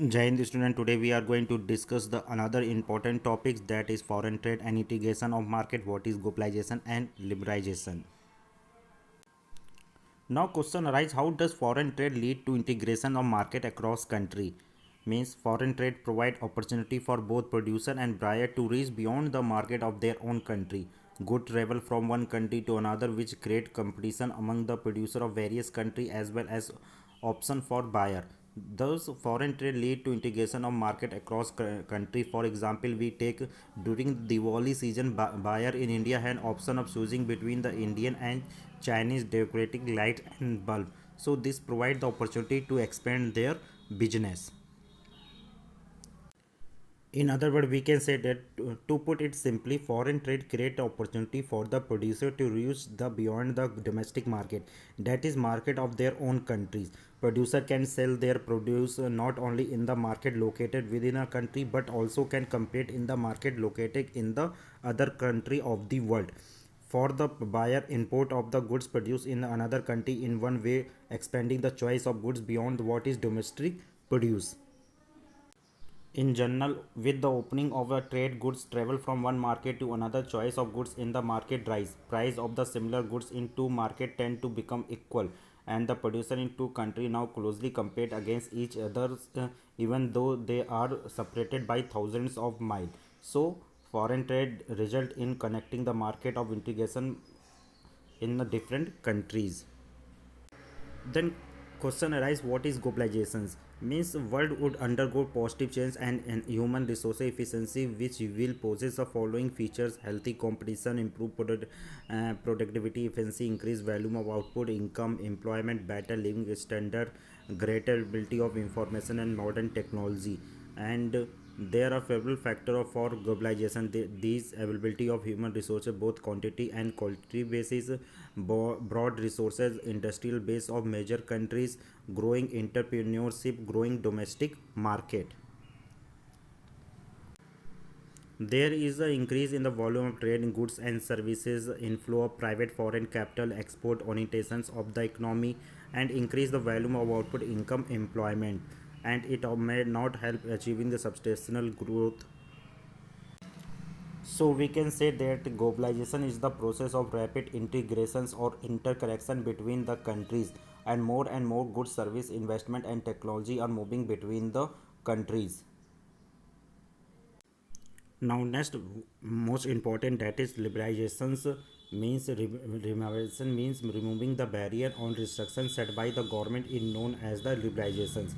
Jai Hind student, today we are going to discuss the another important topics, that is foreign trade and integration of market, what is globalization and liberalization. Now question arises, how does foreign trade lead to integration of market across country? Means foreign trade provide opportunity for both producer and buyer to reach beyond the market of their own country. Good travel from one country to another, which create competition among the producer of various country as well as option for buyer. Thus, foreign trade lead to integration of market across country. For example, we take during Diwali season, buyer in India had option of choosing between the Indian and Chinese decorating light and bulb. So this provide the opportunity to expand their business. In other words, we can say that to put it simply, foreign trade create opportunity for the producer to reach the beyond the domestic market, that is market of their own countries. Producer can sell their produce not only in the market located within a country but also can compete in the market located in the other country of the world. For the buyer, import of the goods produced in another country in one way expanding the choice of goods beyond what is domestic produce. In general, with the opening of a trade, goods travel from one market to another. Choice of goods in the market rise. Price of the similar goods in two market tend to become equal, and the producer in two countries now closely compete against each other, even though they are separated by thousands of miles. So, foreign trade result in connecting the market of integration in the different countries. Then question arise, what is globalization? Means world would undergo positive change and human resource efficiency, which will possess the following features: healthy competition, improve productivity, efficiency, increase volume of output, income, employment, better living standard, greater ability of information and modern technology. And there are several factors for globalization. These availability of human resources, both quantity and quality basis, broad resources, industrial base of major countries, growing entrepreneurship, growing domestic market. There is an increase in the volume of trade in goods and services, inflow of private foreign capital, export orientations of the economy, and increase the volume of output, income, employment. And it may not help achieving the substantial growth. So we can say that globalization is the process of rapid integrations or interconnection between the countries, and more goods, service, investment, and technology are moving between the countries. Now next most important, that is liberalizations. Means liberalization means removing the barrier on restrictions set by the government is known as the liberalizations.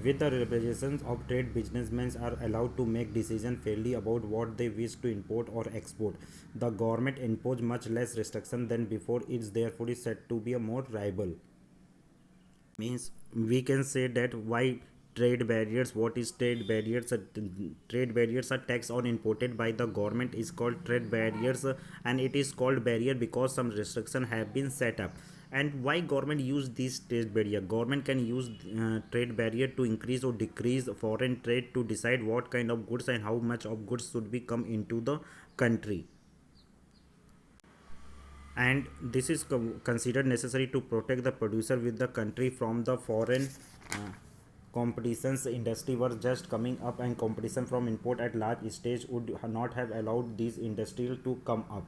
With the liberalizations of trade, businessmen are allowed to make decisions fairly about what they wish to import or export. The government impose much less restriction than before. It's therefore is said to be a more reliable. Means we can say that why trade barriers. What is trade barriers? Trade barriers are tax on imported by the government is called trade barriers, and it is called barrier because some restriction have been set up. And why government use this trade barrier? Government can use trade barrier to increase or decrease foreign trade, to decide what kind of goods and how much of goods should be come into the country. And this is considered necessary to protect the producer with the country from the foreign uh, competitions. Industry were just coming up, and competition from import at large stage would not have allowed these industries to come up.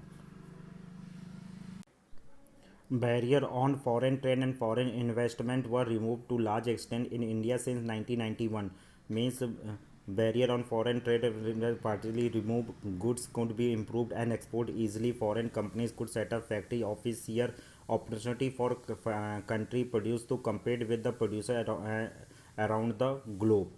Barrier on foreign trade and foreign investment were removed to large extent in India since 1991. Means barrier on foreign trade partly removed, goods could be improved and export easily. Foreign companies could set up factory office here. Opportunity for country produce to compete with the producer around the globe.